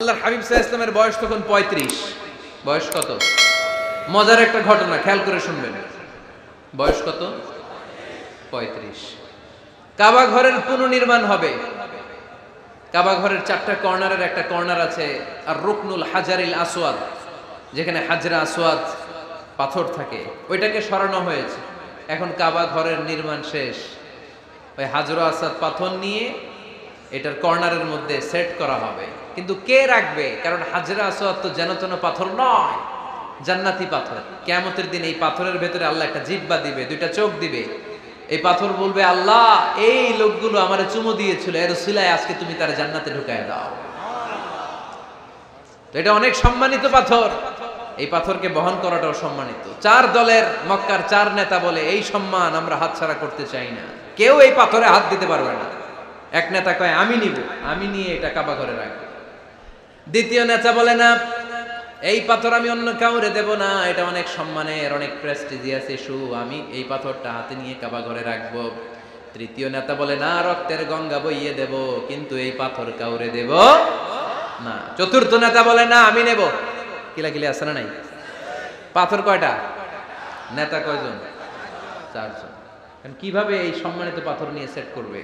আল্লাহর হাবিব সাল্লাল্লাহু আলাইহি ওয়াসাল্লামের বয়স তখন 35। বয়স কত? মজার একটা ঘটনা, খেয়াল করে শুনবেন। বয়স কত? 35। কাবা ঘরের পুনর্নির্মাণ হবে। কাবা ঘরের 4টা কর্নারের একটা কর্নার আছে আর রুকনুল হাজারিল আসওয়াদ, যেখানে হাজরা আসওয়াদ পাথর থাকে, ওইটাকে সরানো হয়েছে। এখন কাবা ঘরের নির্মাণ শেষ, ওই হাজরা আসওয়াদ পাথর নিয়ে এটার কর্নারের মধ্যে সেট করা হবে। কিন্তু কে রাখবে? কারণ হাজরা আসওয়াদ তো যেন তেন পাথর নয়, জান্নাতি পাথর। কিয়ামতের দিন এই পাথরের ভেতরে আল্লাহ একটা জিহ্বা দিবে, 2টা চোখ দিবে। এই পাথর বলবে, আল্লাহ এই লোকগুলো আমারে চুমু দিয়েছিল, এর উসিলায় আজকে তুমি তার জান্নাতে ঢুকায় দাও। তো এটা অনেক সম্মানিত পাথর, এই পাথরকে বহন করাটাও সম্মানিত। 4 দলের মক্কার 4 নেতা বলে, এই সম্মান আমরা হাতছাড়া করতে চাই না, কেউ এই পাথরে হাত দিতে পারবে না। এক নেতা কয়, আমি নিব, আমি নিয়ে এটা কাবা ঘরে রাখবো। দ্বিতীয় নেতা বলে, না, এই পাথর আমি অন্য কাউরে দেব না, এটা অনেক সম্মানের, অনেক প্রেস্টিজিয়াস ইস্যু, আমি এই পাথরটা হাতে নিয়ে কাবা ঘরে রাখবো। তৃতীয় নেতা বলে, না, রক্তের গঙ্গা বইয়ে দেব, কিন্তু এই পাথর কাউরে দেব না। চতুর্থ নেতা বলে, না, আমি নেব। কিলাকিলি আছে না নাই? পাথর কয়টা? নেতা কয়জন? 4 জন। কিভাবে এই সম্মানিত পাথর নিয়ে সেট করবে?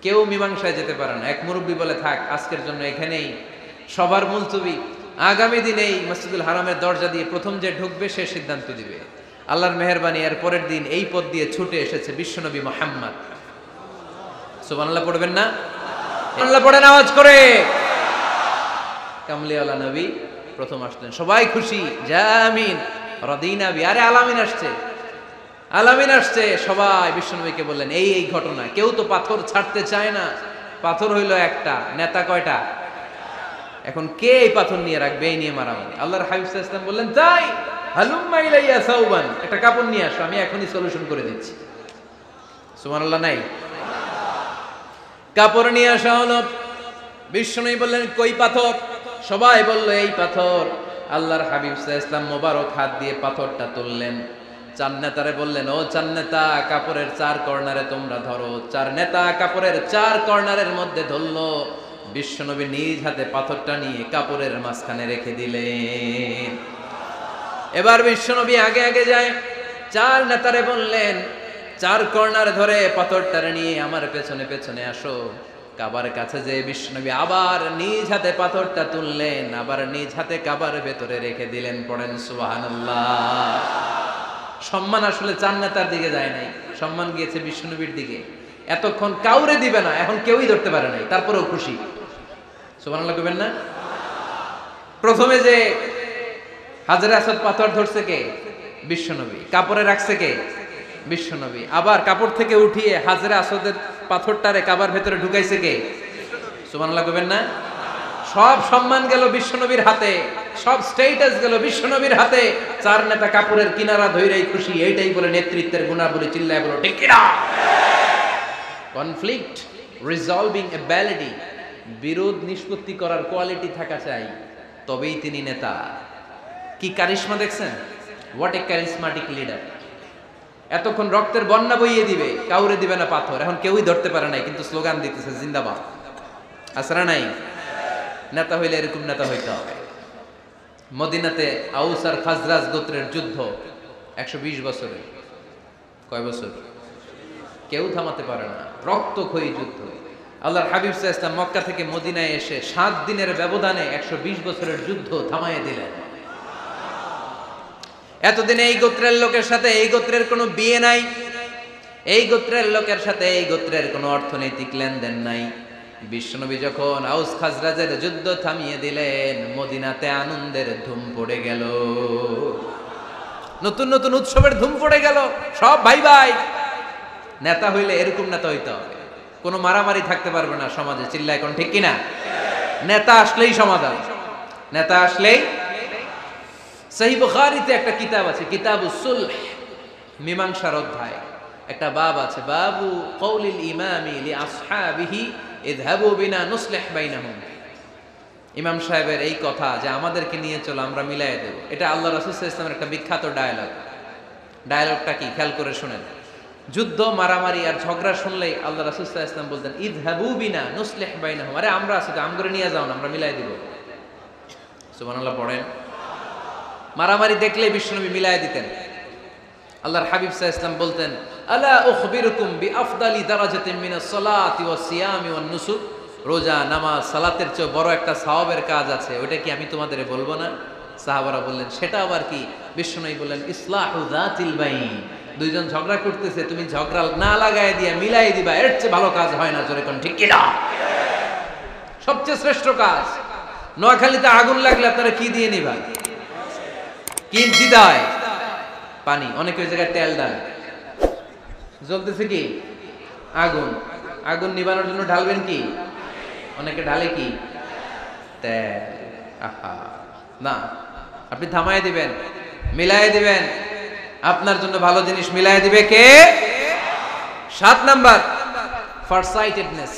কেউ মীমাংসায় যেতে পারে না। এক মুরব্বী বলে, থাক, আজকের জন্য এখানেই সবার মুলতবি, আগামী দিনে এই মসজিদুল হারামের দরজা দিয়ে প্রথম যে ঢুকবে সে সিদ্ধান্ত দিবে। আল্লাহর মেহেরবানি, এর পরের দিন এই পথ দিয়ে ছুটে এসেছে বিশ্বনবী মুহাম্মদ। সুবহানাল্লাহ পড়বেন না? সুবহানাল্লাহ পড়েন আওয়াজ করে। কামলিওয়ালা নবী প্রথম আসলেন, সবাই খুশি, জামিন রাদিনা বি। আরে আলামিন আসছে, আলামিন আসছে। সবাই বিশ্বনবীকে বললেন, এই এই ঘটনা। কেউ তো পাথর ছাড়তে চায় না। পাথর হইল একটা, নেতা কয়টা? এখন কে এই পাথর নিয়ে রাখবে? এই নিয়ে মারামারি। আল্লাহর হাবিব সাল্লাল্লাহু আলাইহি ওয়াসাল্লাম বললেন, যাই, হালুম্মা ইলাইয়া সাওবান, একটা কাপড় নিয়ে আসো, আমি এখনই সলিউশন করে দিচ্ছি। সুবহানাল্লাহ নাই? কাপড় নিয়ে আসা হলো। বিশ্বনবী বললেন, কই পাথর? সবাই বলল, এই পাথর। আল্লাহর হাবিব সাল্লাল্লাহু আলাইহি ওয়াসাল্লাম মোবারক হাত দিয়ে পাথরটা তুললেন। 4 নেতারে বললেন, ও 4 নেতা, কাপড়ের 4 কর্নারে তোমরা ধরো। 4 নেতা কাপড়ের 4 কর্নারের মধ্যে ধরলো। বিশ্বনবী নিজ হাতে পাথরটা নিয়ে কাপড়ের মাঝখানে রেখে দিলেন। এবার বিশ্বনবী আগে আগে যায়, 4 নেতারে বললেন, 4 কর্নার ধরে পাথরটারে নিয়ে আমার পেছনে পেছনে আসো। কাবার কাছে যে বিশ্বনবী আবার নিজ হাতে পাথরটা তুললেন, আবার নিজ হাতে কাবার ভেতরে রেখে দিলেন। পড়েন সুবহানাল্লাহ। সম্মান আসলে 4 নেতার দিকে যায় নাই, সম্মান গিয়েছে বিশ্বনবীর দিকে। এতক্ষণ কাউরে দিবে না, এখন কেউই ধরতে পারে নাই, তারপরেও খুশি। সুবহানাল্লাহ কইবেন না? প্রথমে যে হাজরে আসওয়াদ পাথর ধরছে কে? বিশ্বনবী। কাপড়ে রাখছে কে? বিশ্বনবী। আবার কাপড় থেকে উঠিয়ে হাজরে আসওয়াদের পাথরটারে কাবার ভেতরে ঢুকাইছে কে? সুবহানাল্লাহ কইবেন না? সব সম্মান গেল বিশ্বনবীর হাতে, সব স্ট্যাটাস গেল বিশ্বনবীর হাতে। 4 নেতা কাপড়ের কিনারা ধইরাই খুশি। এইটাই বলে নেতৃত্বের গুণাবলী, চিল্লায় বলো ঠিক কিনা? কনফ্লিক্ট রিজলভিং অ্যাবিলিটি, বিরোধ নিষ্পত্তি করার কোয়ালিটি থাকা চাই, তবেই তিনি নেতা। কি কারিশমা দেখছেন? What a charismatic leader. এতক্ষণ রক্তের বন্যা বইয়ে দিবে, কাউরে দিবে না পাথর। এখন কেউই ধরতে পারে নাই, কিন্তু স্লোগান দিতেছে জিন্দাবাদ। আসরা নাই? নেতা হইলে এরকম নেতা হইতে হবে। মদিনাতে আউস আর খাজরাজ গোত্রের যুদ্ধ 120 বছরে। কয় বছর? কেউ থামাতে পারে না, রক্তক্ষয়ী যুদ্ধ। আল্লাহর হাবিব সাল্লাল্লাহু আলাইহি ওয়াসাল্লাম মক্কা থেকে মদিনায় এসে 7 দিনের ব্যবধানে 120 বছরের যুদ্ধ থামাইয়ে দিলেন। এতদিন এই গোত্রের লোকের সাথে এই গোত্রের কোনো বিয়ে নাই, এই গোত্রের লোকের সাথে এই গোত্রের কোনো অর্থনৈতিক লেনদেন নাই। বিশ্বনবী যখন আউস খাজরাজের যুদ্ধ থামিয়ে দিলেন, মদিনাতে আনন্দের ধুম পড়ে গেল, নতুন নতুন উৎসবের ধুম পড়ে গেল। সব ভাই ভাই। নেতা হইলে এরকম নেতা হইতে হবে, কোনো মারামারি থাকতে পারবে না সমাজে। চিল্লায় কোন ঠিক কিনা? নেতা আসলেই সমাধান, নেতা আসলেই। সহিহ বুখারীতে একটা কিতাব আছে, কিতাবুস সুলহ, মীমাংসার অধ্যায়। একটা বাব আছে, বাবু কওলিল ইমামি লি আসহাবিহি ইযহাবু বিনা নুসলিহ বাইনাহুম। ইমাম সাহেবের এই কথা যে আমাদেরকে নিয়ে চলো, আমরা মিলাইয়ে দেব, এটা আল্লাহ রাসূল সাল্লাল্লাহু আলাইহি ওয়াসাল্লামের একটা বিখ্যাত ডায়ালগ। ডায়ালগটা কি? খেয়াল করে শুনেন। যুদ্ধ, মারামারি আর ঝগড়া শুনলেই আল্লাহ রাসূল সাল্লাল্লাহু আলাইহি ওয়াসাল্লাম বলতেন, ইযহাবু বিনা নুসলিহ বাইনাহুম। আরে আমরা আছি তো, আমগরে নিয়ে যাও না, আমরা মিলাই দিব। সুবহানাল্লাহ পড়েন। মারামারি দেখলে বিশ্বনবী মিলায় দিতেন। আল্লাহর হাবিব সাল্লাল্লাহু আলাইহি ওয়াসাল্লাম বলতেন, আলা উখবিরুকুম বিআফদালি দারাজাতিন মিনাস সালাতি ওয়াস সিয়ামি ওয়ান নুসুক, রোজা, নামাজ, সালাতের চেয়ে বড় একটা সওয়াবের কাজ আছে, ওটা কি আমি তোমাদের বলবো না? সাহাবারা বললেন, সেটা আবার কি? বিশ্বনবী বললেন, ইসলাহু যাতিল বাইন, দুইজন ঝগড়া করতেছে, তুমি ঝগড়া না লাগায় দিয়া মিলাই দিবা, এর চেয়ে ভালো কাজ হয় না। জোরে কোন ঠিক কি না? সবচেয়ে শ্রেষ্ঠ কাজ। নোয়াখালীতে আগুন লাগলে আপনারা কি দিয়ে নিবা? কি দিদায়? পানি। অনেকে ওই জায়গায় তেল ঢালে। জ্বলতেছে কি? আগুন। আগুন নিবানোর জন্য ঢালবেন কি? অনেকে ঢালে কি? তেল। আহা, না, আপনি থামায় দিবেন, মিলায় দিবেন। আপনার জন্য ভালো জিনিস মিলায় দিবে কে? 7 নাম্বার, ফারসাইটেডনেস,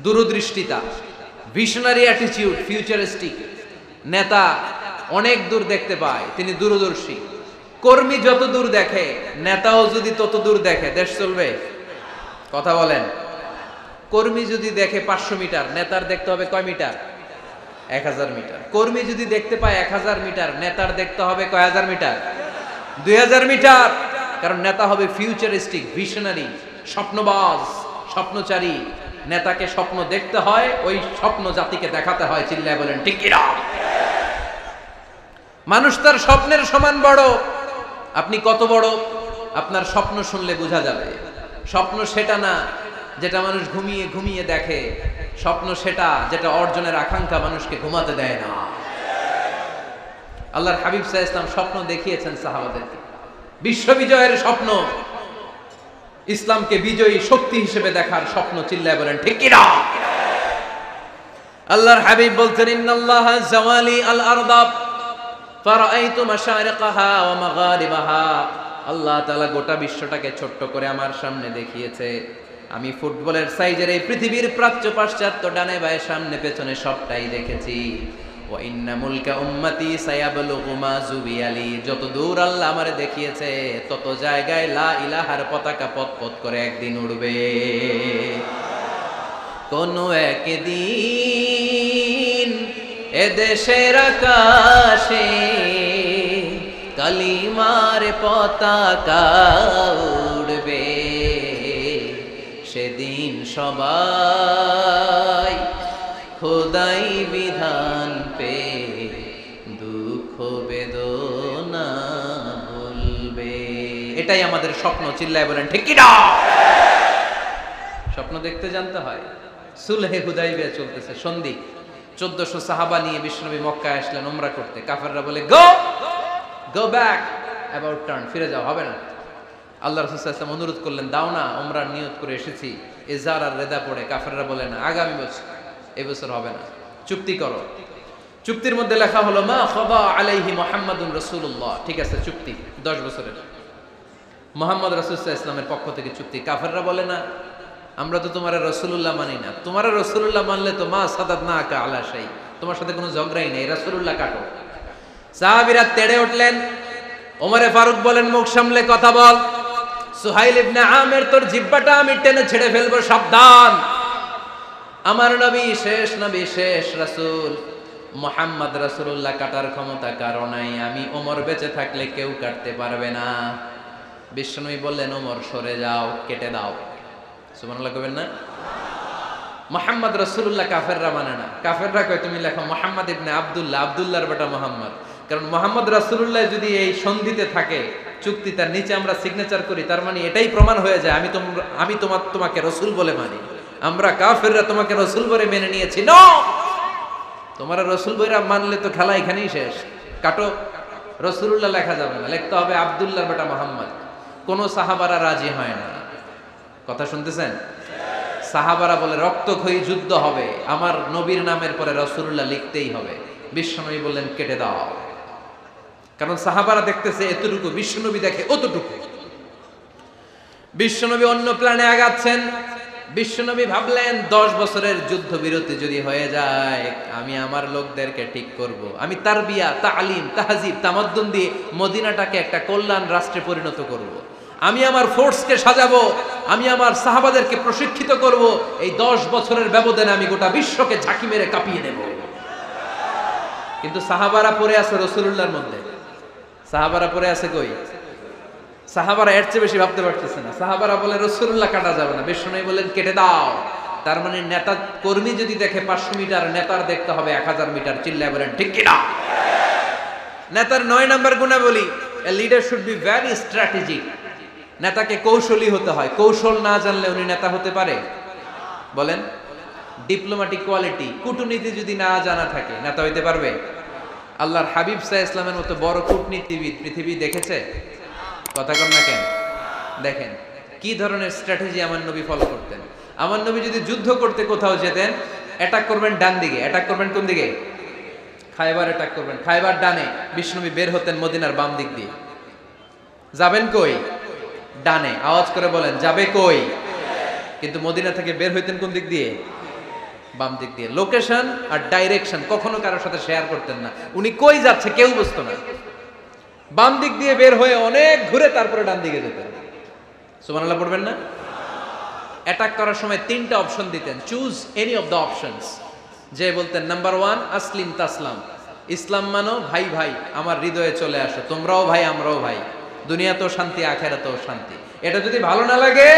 দূরদৃষ্টিতা, ভিশনারি অ্যাটিটিউড, ফিউচারিস্টিক। নেতা অনেক দূর দেখতে পায়, তিনি দূরদর্শী। কর্মী যত দূর দেখে, নেতাও যদি তত দূর দেখে, দেশ চলবে? কথা বলেন। কর্মী যদি দেখে 500 মিটার, নেতার দেখতে হবে কয় মিটার? 1000 মিটার। কর্মী যদি দেখতে পায় 1000 মিটার, নেতার দেখতে হবে কয় হাজার মিটার? 2000 মিটার। কারণ নেতা হবে ফিউচারিস্টিক, ভিশনারি, স্বপ্নবাজ, স্বপ্নচারী। নেতাকে স্বপ্ন দেখতে হয়, ওই স্বপ্ন জাতিকে দেখাতে হয়। চিল্লায় বলেন ঠিক কি না? মানুষ তার স্বপ্নের সমান বড়। আপনি কত বড় আপনার স্বপ্ন শুনলে বোঝা যাবে। স্বপ্ন সেটা না যেটা মানুষ ঘুমিয়ে ঘুমিয়ে দেখে, স্বপ্ন সেটা যেটা অর্জনের আকাঙ্ক্ষা মানুষকে ঘুমাতে দেয় না। আল্লাহর হাবিব সাল্লাল্লাহু আলাইহি ওয়াসাল্লাম স্বপ্ন দেখিয়েছেন সাহাবাদেরকে, বিশ্ববিজয়ের স্বপ্ন, ইসলামকে বিজয়ী শক্তি হিসেবে দেখার স্বপ্ন। চিল্লায় বলেন ঠিক কি না? আল্লাহর হাবিব বলতেন, ইন্নাল্লাহা জাওয়ালি আল আরদা ফারাআইতু মাশারিকাহা ওয়া মাগারিবাহা। আল্লাহ তাআলা গোটা বিশ্বটাকে ছোট্ট করে আমার সামনে দেখিয়েছে। আমি ফুটবলের সাইজের এই পৃথিবীর প্রাচ্য পাশ্চাত্য, ডানে বায়ে সামনে পেছনে সবটাই দেখেছি। ওয়া ইন্না মুলকা উম্মতি সায়াবলুগু মা জুবিয়ালি। যত দূর আল্লাহ আমারে দেখিয়েছে, তত জায়গায় লা ইলাহার পতাকা পতপত করে একদিন উড়বে। কোন একদিন এদেশের আকাশে কালিমার পতাকা উড়বে। সেদিন সবাই খোদাই বিধান পে দুঃখ বেদনা ভুলবে। এটাই আমাদের স্বপ্ন। চিল্লায় বলেন ঠিক কি না? স্বপ্ন দেখতে জানতে হয়। সুলহে হুদাইবিয়া চলতেছে, সন্ধি। 1400 সাহাবা নিয়ে বিশ্বনবী মক্কায় আসলেন উমরা করতে। কাফেররা বলে, গো ব্যাক, অ্যাবাউট টার্ন, ফিরে যাও, হবে না। আল্লাহ রাসূল সাল্লাল্লাহু আলাইহি ওয়াসাল্লাম অনুরোধ করলেন, দাও না, উমরার নিয়ত করে এসেছি। ইজার আর রেদা পড়ে কাফেররা বলে, না, আগামী বছর, এই বছর হবে না, চুক্তি করো। চুক্তির মধ্যে লেখা হলো, মা খাবা আলাইহি মুহাম্মাদুর রাসূলুল্লাহ। ঠিক আছে, চুক্তি 10 বছরের, মুহাম্মদ রাসূল সাল্লাল্লাহু আলাইহি ওয়াসাল্লামের পক্ষ থেকে চুক্তি। কাফেররা বলে, না, আমরা তো তোমার রাসূলুল্লাহ মানি না। তোমার রাসূলুল্লাহ মানলে তো মা সাদাদনাকা আলা শাই, তোমার সাথে কোনো ঝগড়াই নেই, রাসূলুল্লাহ কাটো। সাহাবীরা তেড়ে উঠলেন। ওমরে ফারুক বলেন, মুখ সামলে কথা বল। সুহাইল ইবনে আমির, তোর জিহ্বাটা আমি টেনে ছেড়ে ফেলবো, সাবধান। আমার নবী শেষ নবী, শেষ রাসূল মুহাম্মদ রাসূলুল্লাহ কাটার ক্ষমতা কারো নাই। আমি ওমর বেঁচে থাকলে কেউ কাটতে পারবে না। বিশ্বনবী বললেন, ওমর সরে যাও, কেটে দাও। সুবহানাল্লাহ কইবেন না? মুহাম্মদ রাসূলুল্লাহ কাফেররা মানে না। কাফেররা কয়, তুমি লেখো মুহাম্মদ ইবনে আব্দুল্লাহ, আব্দুল্লাহর বেটা মুহাম্মদ। কারণ মুহাম্মদ রাসূলুল্লাহ যদি এই সন্ধিতে থাকে, চুক্তি, তার নিচে আমরা সিগনেচার করি, তার মানে এটাই প্রমাণ হয়ে যায় আমি তোমাকে রাসূল বলে মানি। আমরা কাফেররা তোমাকে রাসূল বলে মেনে নিয়েছি। নো, তোমার রাসূল বইরা মানলে তো খেলা এখানেই শেষ। কাটো, রাসূলুল্লাহ লেখা যাবে না, লিখতে হবে আব্দুল্লাহর বেটা মুহাম্মদ। কোন সাহাবারা রাজি হয় না। কথা শুনতেছেন? সাহাবারা বলে, রক্তক্ষয়ী যুদ্ধ হবে, আমার নবীর নামের পরে রাসূলুল্লাহ লিখতেই হবে। বিশ্বনবী বললেন, কেটে দাও। কারণ সাহাবারা দেখতেছে এতটুকু, বিশ্বনবী দেখে অতটুকু। বিশ্বনবী অন্য প্ল্যানে আগাচ্ছেন। বিশ্বনবী ভাবলেন, 10 বছরের যুদ্ধ বিরতি যদি হয়ে যায়, আমি আমার লোকদেরকে ঠিক করব। আমি তারবিয়া, তালিম, তাহজিব, তামাদ্দুন দিয়ে মদিনাটাকে একটা কল্যাণ রাষ্ট্রে পরিণত করব। আমি আমার ফোর্সকে সাজাবো, আমি আমার সাহাবাদেরকে প্রশিক্ষিত করব। এই 10 বছরের ব্যবধানে আমি গোটা বিশ্বকে ঝাঁকি মেরে কাঁপিয়ে দেব। কিন্তু সাহাবারা পড়ে আছে রাসূলুল্লাহর মধ্যে। সাহাবারা পড়ে আছে কই? সাহাবারা এর চেয়ে বেশি ভাবতে পারতেছে না। সাহাবারা বলে রাসূলুল্লাহ কাটা যাবে না, বিশ্বনবী বলেন কেটে দাও। তার মানে নেতা কর্মী যদি দেখে 500 মিটার, নেতার দেখতে হবে 1000 মিটার। চিল্লায় বলেন ঠিক কি না? নেতার 9 নাম্বার গুণাবলী, a leader should be very strategic. নেতাকে কৌশলী হতে হয়। কৌশল না জানলে উনি নেতা হতে পারে? বলেন। ডিপ্লোম্যাটিক কোয়ালিটি, কূটনীতি যদি না জানা থাকে নেতা হইতে পারবে? আল্লাহর হাবিব সাল্লাল্লাহু আলাইহি ওয়াসাল্লামের মতো বড় কূটনীতিবিদ পৃথিবী দেখেছে? কথা কন না কেন? দেখেন কি ধরনের স্ট্র্যাটেজি আমার নবী ফলো করতেন। আমার নবী যদি যুদ্ধ করতে কোথাও যেতেন, অ্যাটাক করবেন ডান দিকে, অ্যাটাক করবেন কোন দিকে? খায়বার অ্যাটাক করবেন, খায়বার ডানে। বিষ্ণুনবী বের হতেন মদিনার বাম দিক দিয়ে। যাবেন কই? ডানে। আওয়াজ করে বলেন যাবে কই? কিন্তু মদিনা থেকে বের হইতেন কোন দিক দিয়ে? বাম দিক দিয়ে। লোকেশন আর ডাইরেকশন কখনো কারোর সাথে শেয়ার করতেন না। উনি কই যাচ্ছে কেউ বুঝতো না। বাম দিক দিয়ে বের হয়ে অনেক ঘুরে তারপরে ডান দিকে যেতেন। সুবহানাল্লাহ পড়বেন না? অ্যাটাক করার সময় 3টা অপশন দিতেন, choose any of the options. যে বলতেন নাম্বার 1 আসলিম তাসলাম, ইসলাম মানো, ভাই ভাই আমার হৃদয়ে চলে আসো, তোমরাও ভাই আমরাও ভাই, দুনিয়াতেও শান্তি আখিরাতেও শান্তি। এটা যদি ভালো না লাগে,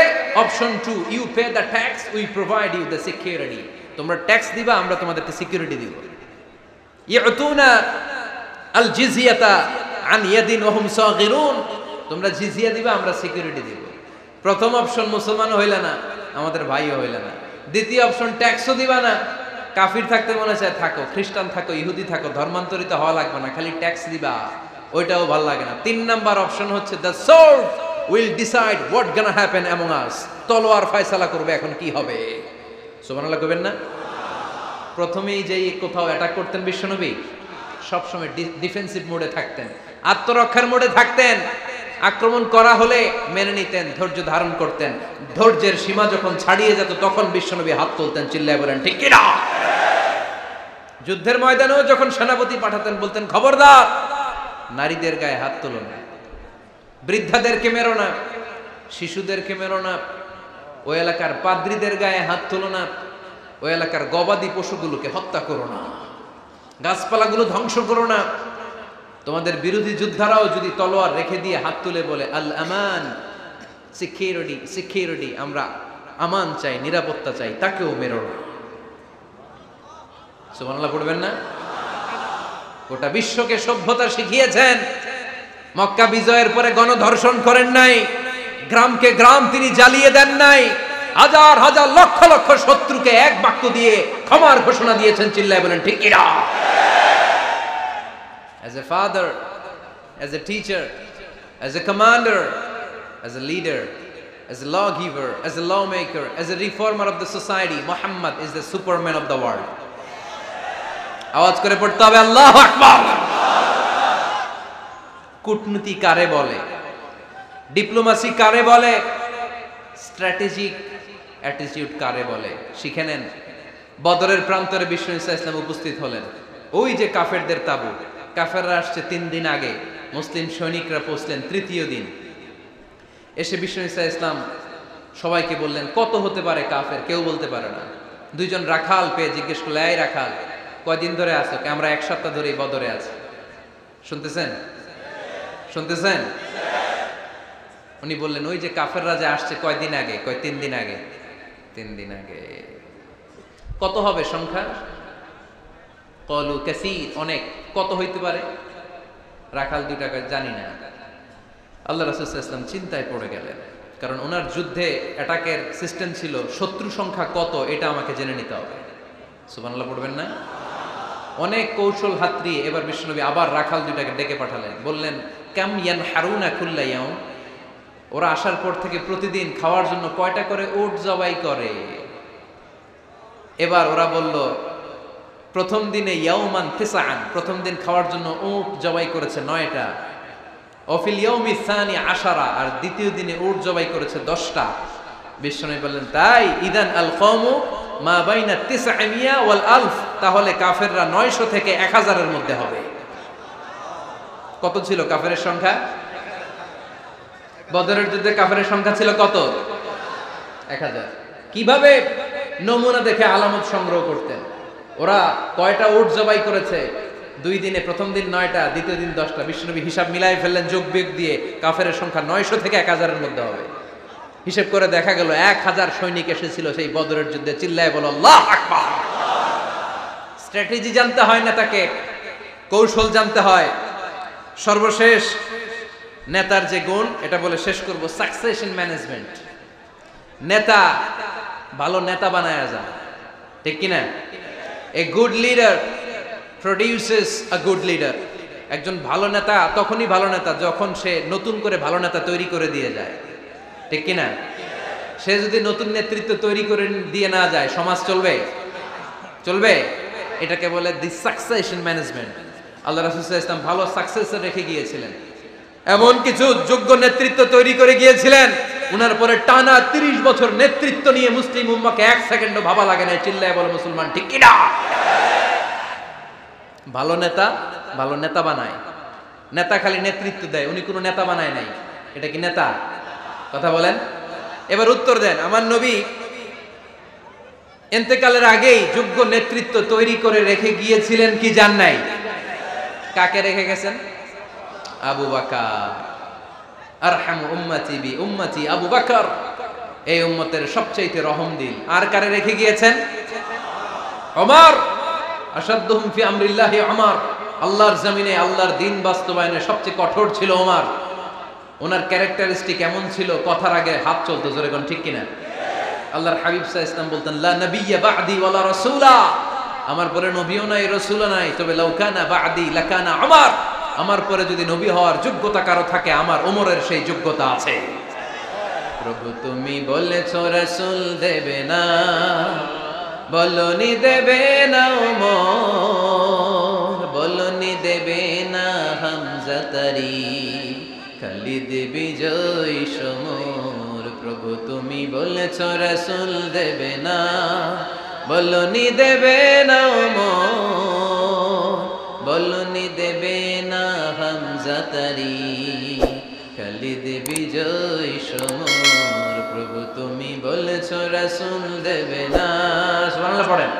option 2 you pay the tax, we provide you the security. তোমরা ট্যাক্স দিবা, আমরা তোমাদেরকে সিকিউরিটি দিব। ইয়াতুনা আল জিজিয়াতা আন ইয়াদিন ওয়া হুম সাগিরুন, তোমরা জিজিয়া দিবা, আমরা সিকিউরিটি দিব। প্রথম অপশন মুসলমান হইলা না, আমাদের ভাইও হইলা না। দ্বিতীয় অপশন ট্যাক্সও দিবা না, কাফির থাকতে মনে চায় থাকো, খ্রিস্টান থাকো, ইহুদি থাকো, ধর্মান্তরিত হওয়া লাগবে না, খালি ট্যাক্স দিবা, ওইটাও ভালো লাগে না। 3 নাম্বার অপশন হচ্ছে the sword will decide what gonna happen among আস, তলোয়ার ফয়সালা করবে এখন কি হবে। সুবহানাল্লাহ কইবেন না? প্রথমেই যেই কোথাও অ্যাটাক করতেন বিশ্বনবী, সবসময় ডিফেন্সিভ মোডে থাকতেন, আত্মরক্ষার মোডে থাকতেন। আক্রমণ করা হলে মেনে নিতেন, ধৈর্য ধারণ করতেন। ধৈর্যের সীমা যখন ছাড়িয়ে যেত তখন বিশ্বনবী হাত তুলতেন, চিল্লায় বলেন ঠিক কি না? যুদ্ধের ময়দানেও যখন সেনাপতি পাঠাতেন বলতেন খবরদার নারীদের গায়ে হাত তুলো না, বৃদ্ধাদেরকে মেরো না, শিশুদেরকে মেরো না, ওই এলাকার পাদ্রীদের গায়ে হাত তুলো না, ওই এলাকার গবাদি পশুগুলোকে হত্যা করো না, গাছপালাগুলো ধ্বংস করো না। তোমাদের বিরোধী যোদ্ধারাও যদি তলোয়ার রেখে দিয়ে হাত তুলে বলে আল আমান, সিকিউরিটি সিকিউরিটি, আমরা আমান চাই, নিরাপত্তা চাই, তাকেও মেরো না। সুবহানাল্লাহ পড়বেন না? গোটা বিশ্বকে সভ্যতা শিখিয়েছেন। মক্কা বিজয়ের পরে গণধর্ষণ করেন নাই, গ্রামকে গ্রাম তিনি জ্বালিয়ে দেন নাই, হাজার হাজার লক্ষ লক্ষ শত্রুকে এক বাক্য দিয়ে ক্ষমার ঘোষণা দিয়েছেন, চিল্লায় বলেন ঠিক কি না? As a father, as a teacher, as a commander, as a leader, as a lawgiver, as a lawmaker, as a reformer of the society, Muhammad is the superman of the world. আওয়াজ করে পড়তে হবে আল্লাহু আকবার। কূটনীতি কারে বলে? Diplomacy কারে বলে? স্ট্র্যাটেজিক অ্যাটিটিউড কারে বলে? শিখে নেন। বদরের প্রান্তরে বিষ্ণু ঈসা ইসলাম উপস্থিত হলেন। ওই যে কাফেরদের তাবু, কাফেররা আসছে 3 দিন আগে, মুসলিম সৈনিকরা পৌঁছলেন 3য় দিন। এসে বিষ্ণু ঈসা ইসলাম সবাইকে বললেন কত হতে পারে কাফের, কেউ বলতে পারে না। 2 জন রাখাল পেয়ে জিজ্ঞেস করলে, এই রাখাল কয়দিন ধরে আছো? আমরা 1 সপ্তাহ ধরেই বদরে আছি। শুনতেছেন? শুনতেছেন? উনি বললেন ওই যে কাফেররা যে আসছে কয়দিন আগে? কয় 3 দিন আগে। 3 দিন আগে। কত হবে সংখ্যা? কলু কাসীর, অনেক। কত হইতে পারে? রাখাল 2 টাকা জানি না। আল্লাহ রাসূল সাল্লাল্লাহু আলাইহি ওয়াসাল্লাম চিন্তায় পড়ে গেলেন, কারণ ওনার যুদ্ধে অ্যাটাকের সিস্টেম ছিল শত্রু সংখ্যা কত এটা আমাকে জেনে নিতে হবে। সুবহানাল্লাহ পড়বেন না? অনেক কৌশল হাতড়িয়ে এবার বিশ্বনবী আবার রাখাল 2 টাকে ডেকে পাঠালেন, বললেন কাম ইয়ানহারুনা কুল্লা ইয়াউম, ওরা আসার পর থেকে প্রতিদিন খাওয়ার জন্য কয়টা করে উট জবাই করে? এবার ওরা বলল প্রথম দিনে ইয়াউমান তিসআন, প্রথম দিন খাওয়ার জন্য উট জবাই করেছে 9টা। অফিল ইয়াউমি সানি 10, আর দ্বিতীয় দিনে উট জবাই করেছে 10টা। বিশ্বনবী বললেন তাই ইদান আল কওমু মা বাইনা 900 ওয়াল আলফ, তাহলে কাফেররা 900 থেকে 1000 এর মধ্যে হবে। কত ছিল কাফেরের সংখ্যা? বদরের যুদ্ধে কাফেরের সংখ্যা ছিল কত? 1000। কিভাবে নমুনা দেখে আলামত সংগ্রহ করতেন? ওরা কয়টা উট জবাই করেছে 2 দিনে প্রথম দিন 9টা, দ্বিতীয় দিন 10টা। বিশ্বনবী হিসাব মিলাই ফেললেন যোগ বিয়োগ দিয়ে, কাফেরের সংখ্যা 900 থেকে 1000-এর মধ্যে হবে। হিসেব করে দেখা গেল 1000 সৈনিক এসেছিল সেই বদরের যুদ্ধে। চিল্লায় বলো আল্লাহু আকবার। স্ট্র্যাটেজি জানতে হয় না, তাকে কৌশল জানতে হয়। সর্বশেষ নেতার যে গুণ, এটা বলে শেষ করব, সাকসেশন ম্যানেজমেন্ট। নেতা ভালো নেতা বানায়া যায়, ঠিক কিনা? A good leader produces a good leader. একজন ভালো নেতা তখনই ভালো নেতা যখন সে নতুন করে ভালো নেতা তৈরি করে দিয়ে যায়, ঠিক কিনা? সে যদি নতুন নেতৃত্ব তৈরি করে দিয়ে না যায়, সমাজ চলবে? চলবে? এটাকে বলে দি সাকসেশন ম্যানেজমেন্ট। আল্লাহ রাসূল সাল্লাল্লাহু আলাইহি ওয়াসাল্লাম ভালো সাকসেসর রেখে গিয়েছিলেন, এমন কিছু যোগ্য নেতৃত্ব তৈরি করে গিয়েছিলেন, উনার পরে টানা 30 বছর নেতৃত্ব নিয়ে মুসলিম উম্মাহকে 1 সেকেন্ডও ভাবা লাগে না। চিল্লায় বলো মুসলমান, ঠিক কিনা? ভালো নেতা ভালো নেতা বানায়। নেতা খালি নেতৃত্ব দেয়, উনি কোনো নেতা বানায় নাই। এটা কি নেতা? কথা বলেন। এবার উত্তর দেন। আমার নবী ইন্তেকালের আগেই যোগ্য নেতৃত্ব তৈরি করে রেখে গিয়েছিলেন কি জান নাই? কাকে রেখে গেছেন? আবু বকর। আরহামু উম্মতি বি উম্মতি আবু বকর। এই উম্মতের সবচেয়ে রহমদিল। আর কারে রেখে গিয়েছেন? ওমর। আশাদ্দুহুম ফি আমরিল্লাহি ওমর। আল্লাহর জমিনে আল্লাহর দ্বীন বাস্তবায়নে সবচেয়ে কঠোর ছিল ওমর। ওনার ক্যারেক্টারিস্টিক এমন ছিল, কথার আগে হাত চলতো, জোরে কোন ঠিক কিনা? আল্লাহর হাবিব সাল্লাল্লাহু আলাইহি ওয়াসাল্লাম বলতেন, লা নাবিয়্যা বা'দি ওয়ালা রাসূলা। আমার পরে নবীও নাই, রাসূলও নাই, তবে লাউ কানা বা'দি লাকানা ওমর। আমার পরে যদি নবী হওয়ার যোগ্যতা কারো থাকে, আমার ওমরের সেই যোগ্যতা আছে। প্রভু তুমি বলেছ রাসূল দেবে না, বলনি দেবে না ওমর, বলনি দেবে না হামজা তারি, খালিদ বিজয় সমর। প্রভু তুমি বলেছ রাসূল দেবে না, বলনি দেবে না ওমর, বলনি দেবে না হামজা তারি, খালিদ বিজয় সমর। প্রভু তুমি বলেছ রাসূল দেবে না। সুবহানাল্লাহ পড়েন।